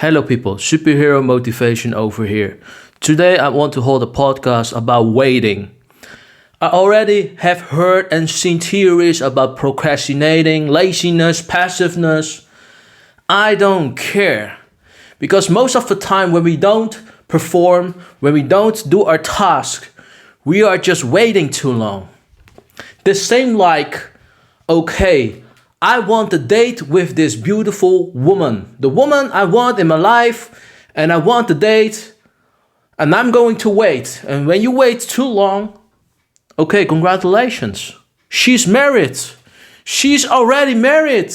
Hello people, superhero motivation over here. Today I want to hold a podcast about waiting. I already have heard and seen theories about procrastinating, laziness, passiveness. I don't care. Because most of the time when we don't perform, when we don't do our task, we are just waiting too long. The same like, okay, I want a date with this beautiful woman. The woman I want in my life, and I want the date, and I'm going to wait. And when you wait too long, okay, congratulations. She's married. She's already married.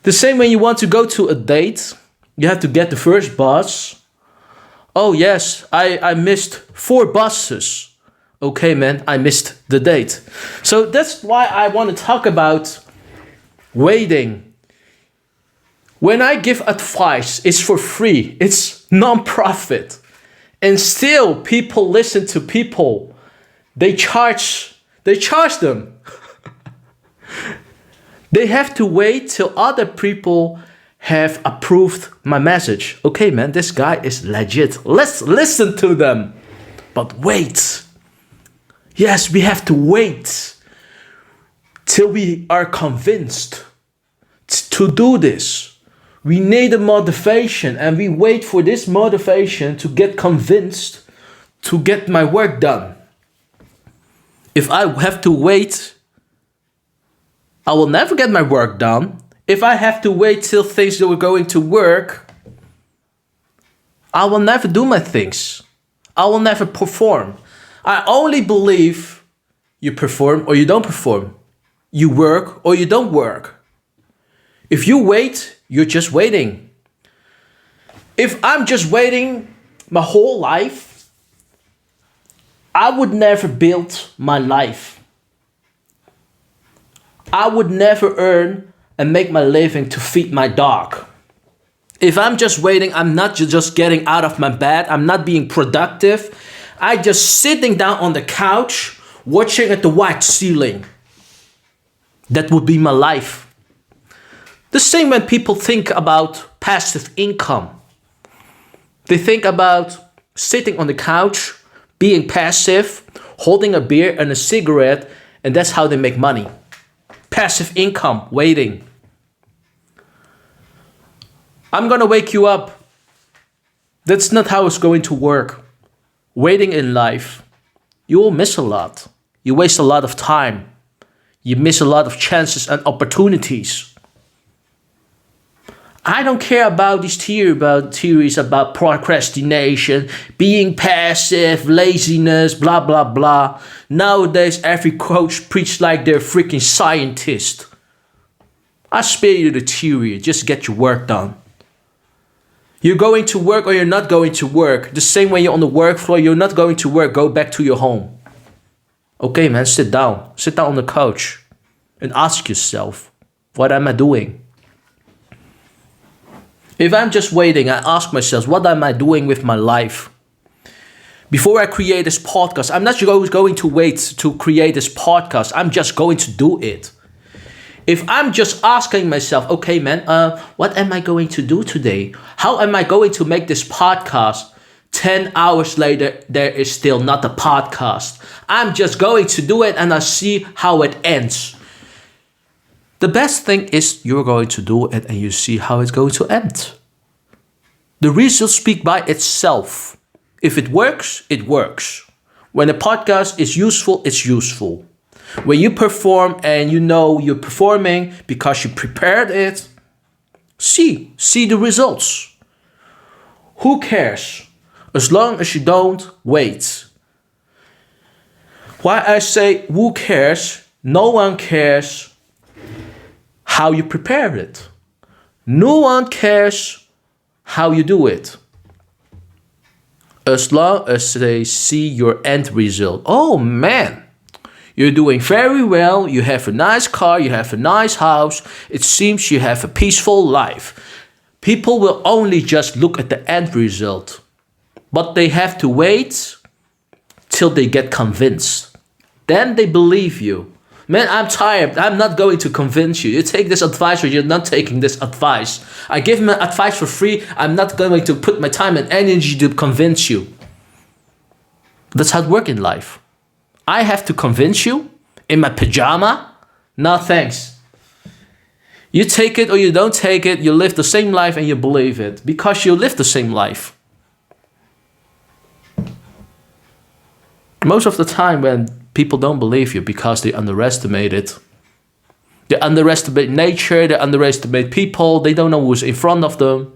The same when you want to go to a date, you have to get the first bus. Oh yes, I missed 4 buses. Okay man, I missed the date. So that's why I want to talk about waiting. When I give advice, it's for free. It's non-profit. And still people listen to people. They charge them. They have to wait till other people have approved my message. Okay, man, this guy is legit. Let's listen to them. But wait. Yes, we have to wait till we are convinced to do this. We need a motivation, and we wait for this motivation to get convinced to get my work done. If I have to wait, I will never get my work done. If I have to wait till things that were going to work, I will never do my things. I will never perform. I only believe you perform or you don't perform. You work or you don't work. If you wait, you're just waiting. If I'm just waiting my whole life, I would never build my life. I would never earn and make my living to feed my dog. If I'm just waiting, I'm not just getting out of my bed. I'm not being productive. I just sitting down on the couch, watching at the white ceiling. That would be my life. The same when people think about passive income. They think about sitting on the couch, being passive, holding a beer and a cigarette, and that's how they make money. Passive income, waiting. I'm gonna wake you up. That's not how it's going to work. Waiting in life, you will miss a lot. You waste a lot of time. You miss a lot of chances and opportunities. I don't care about these theories about procrastination, being passive, laziness, blah, blah, blah. Nowadays, every coach preaches like they're a freaking scientist. I spare you the theory, just get your work done. You're going to work or you're not going to work. The same way you're on the work floor, you're not going to work, go back to your home. Okay, man, sit down. Sit down on the couch and ask yourself, what am I doing? If I'm just waiting, I ask myself, what am I doing with my life? Before I create this podcast, I'm not going to wait to create this podcast. I'm just going to do it. If I'm just asking myself, okay, man, what am I going to do today? How am I going to make this podcast? 10 hours later, there is still not a podcast. I'm just going to do it and I see how it ends. The best thing is you're going to do it and you see how it's going to end. The results speak by itself. If it works, it works. When a podcast is useful, it's useful. When you perform and you know you're performing because you prepared it, see the results. Who cares? As long as you don't wait. Why I say who cares? No one cares how you prepare it. No one cares how you do it. As long as they see your end result. Oh man, you're doing very well. You have a nice car. You have a nice house. It seems you have a peaceful life. People will only just look at the end result. But they have to wait till they get convinced. Then they believe you. Man, I'm tired. I'm not going to convince you. You take this advice or you're not taking this advice. I give my advice for free. I'm not going to put my time and energy to convince you. That's how it works in life. I have to convince you in my pajama? No thanks. You take it or you don't take it. You live the same life and you believe it. Because you live the same life. Most of the time when people don't believe you because they underestimate it. They underestimate nature, they underestimate people, they don't know who's in front of them.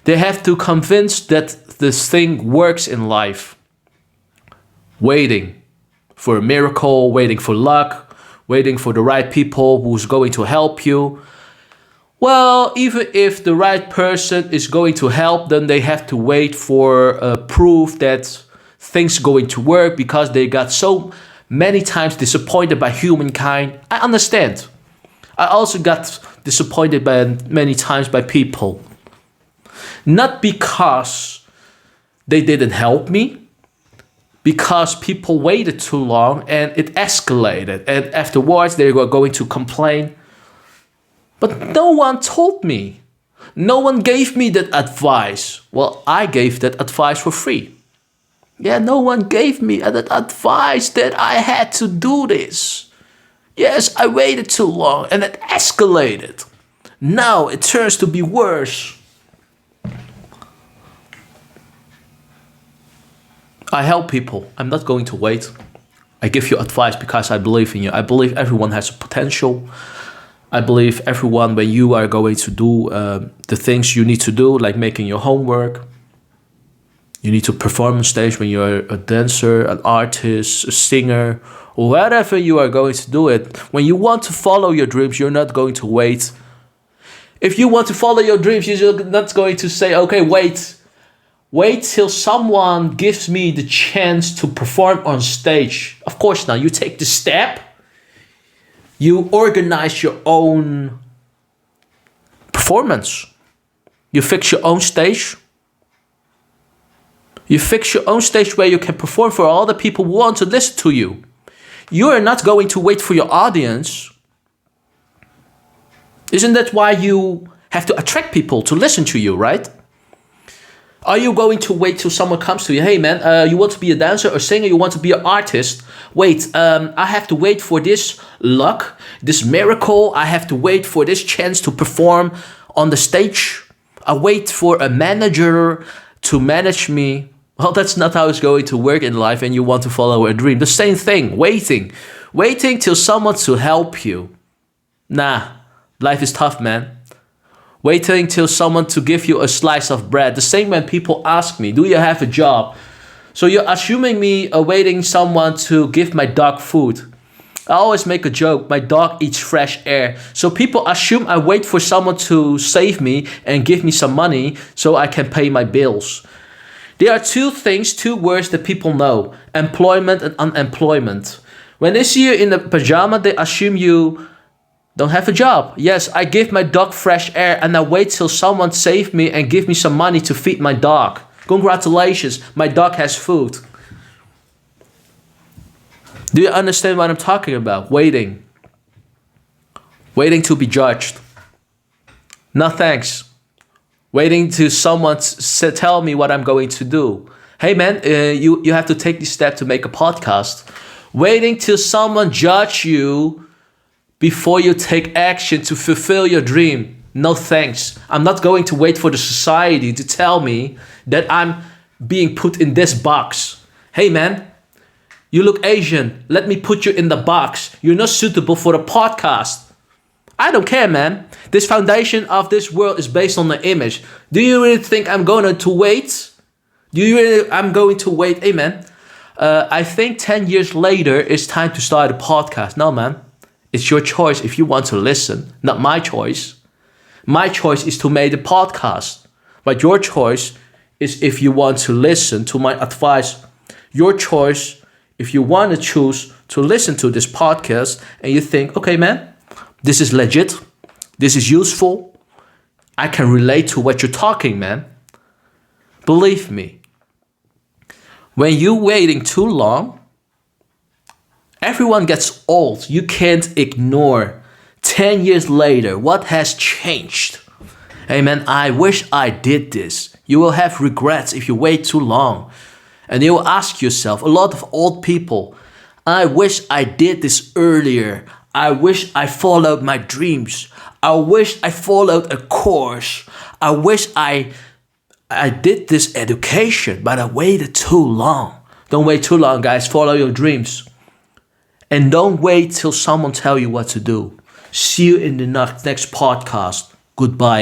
They have to convince that this thing works in life. Waiting for a miracle, waiting for luck, waiting for the right people who's going to help you. Well, even if the right person is going to help, then they have to wait for proof that things going to work because they got so many times disappointed by humankind. I understand. I also got disappointed by many times by people. Not because they didn't help me, because people waited too long and it escalated. And afterwards they were going to complain. But no one told me. No one gave me that advice. Well, I gave that advice for free. Yeah, no one gave me that advice that I had to do this. Yes, I waited too long and it escalated. Now it turns to be worse. I help people. I'm not going to wait. I give you advice because I believe in you. I believe everyone has potential. I believe everyone, when you are going to do the things you need to do, like making your homework, you need to perform on stage when you're a dancer, an artist, a singer, or whatever you are going to do it. When you want to follow your dreams, you're not going to wait. If you want to follow your dreams, you're not going to say, okay, wait till someone gives me the chance to perform on stage. Of course not. You take the step. You organize your own performance. You fix your own stage. You fix your own stage where you can perform for all the people who want to listen to you. You are not going to wait for your audience. Isn't that why you have to attract people to listen to you, right? Are you going to wait till someone comes to you? Hey man, you want to be a dancer or singer? You want to be an artist? Wait, I have to wait for this luck, this miracle. I have to wait for this chance to perform on the stage. I wait for a manager to manage me. Well, that's not how it's going to work in life, and you want to follow a dream. The same thing, waiting till someone to help you. Nah, life is tough, man. Waiting till someone to give you a slice of bread. The same when people ask me, do you have a job? So you're assuming me awaiting someone to give my dog food. I always make a joke, my dog eats fresh air. So people assume I wait for someone to save me and give me some money so I can pay my bills. There are two words that people know, employment and unemployment. When they see you in a pajama, they assume you don't have a job. Yes, I give my dog fresh air and I wait till someone save me and give me some money to feed my dog. Congratulations, my dog has food. Do you understand what I'm talking about? Waiting. Waiting to be judged. No thanks. Waiting to someone tell me what I'm going to do. Hey man, you have to take this step to make a podcast. Waiting till someone judge you before you take action to fulfill your dream. No thanks. I'm not going to wait for the society to tell me that I'm being put in this box. Hey man, you look Asian. Let me put you in the box. You're not suitable for the podcast. I don't care, man. This foundation of this world is based on the image. Do you really think I'm going to wait? I'm going to wait? Hey man, I think 10 years later it's time to start a podcast. No man, it's your choice if you want to listen, not my choice. My choice is to make a podcast. But your choice is if you want to listen to my advice. Your choice if you want to choose to listen to this podcast and you think, okay man, this is legit. This is useful. I can relate to what you're talking, man. Believe me. When you're waiting too long, Everyone gets old. You can't ignore 10 years later what has changed. Hey man, I wish I did this. You will have regrets if you wait too long. And you will ask yourself, a lot of old people, I wish I did this earlier. I wish I followed my dreams. I wish I followed a course. I wish I did this education, but I waited too long. Don't wait too long, guys. Follow your dreams. And don't wait till someone tell you what to do. See you in the next podcast. Goodbye.